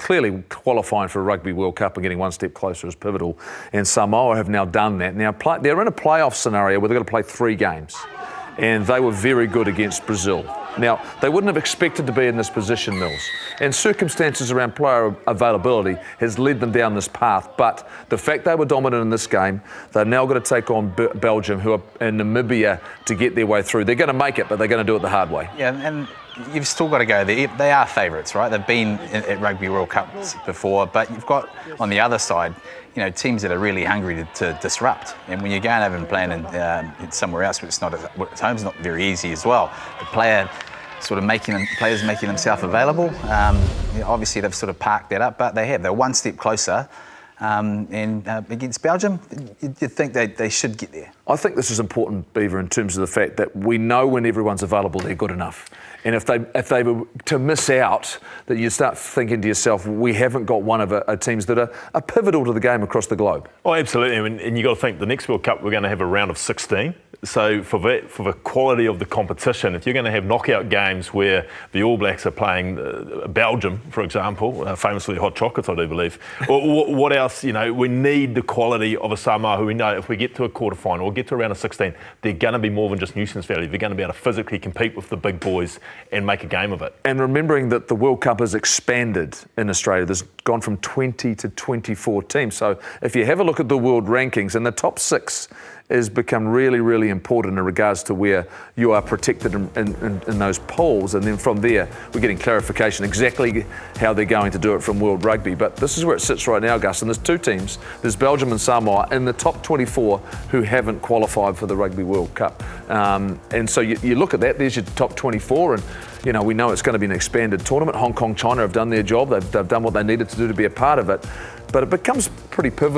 clearly qualifying for a Rugby World Cup and getting one step closer is pivotal. And Samoa have now done that. Now, they're in a playoff scenario where they've got to play 3 games. And they were very good against Brazil. Now, they wouldn't have expected to be in this position, Mills. And circumstances around player availability has led them down this path. But the fact they were dominant in this game, they're now going to take on Belgium, who are in Namibia, to get their way through. They're going to make it, but they're going to do it the hard way. Yeah, and you've still got to go. They are favourites, right? They've been at Rugby World Cups before, but you've got, on the other side, you know, teams that are really hungry to disrupt. And when you're going over and playing in somewhere else, which it's not at home, is not very easy as well. The players making themselves available. Obviously, they've sort of parked that up, but they're one step closer. And against Belgium, you'd think they should get there. I think this is important, Beaver, in terms of the fact that we know when everyone's available, they're good enough. And if they were to miss out, that you start thinking to yourself, we haven't got one of teams that are pivotal to the game across the globe. Oh, absolutely. And you've got to think the next World Cup, we're going to have a round of 16. So for the quality of the competition, if you're going to have knockout games where the All Blacks are playing Belgium, for example, famously hot chocolates, I do believe, or what else, you know, we need the quality of a Samoa who we know if we get to a quarterfinal or get to a round of 16, they're going to be more than just nuisance value. They're going to be able to physically compete with the big boys and make a game of it. And remembering that the World Cup has expanded in Australia, there's gone from 20 to 24 teams. So if you have a look at the world rankings, and the top 6 has become really, really important in regards to where you are protected in those polls. And then from there, we're getting clarification exactly how they're going to do it from World Rugby. But this is where it sits right now, Gus. And there's 2 teams. There's Belgium and Samoa in the top 24 who haven't qualified for the Rugby World Cup. And so you look at that, there's your top 24. And, you know, we know it's going to be an expanded tournament. Hong Kong, China have done their job. They've done what they needed to do to be a part of it. But it becomes pretty pivotal.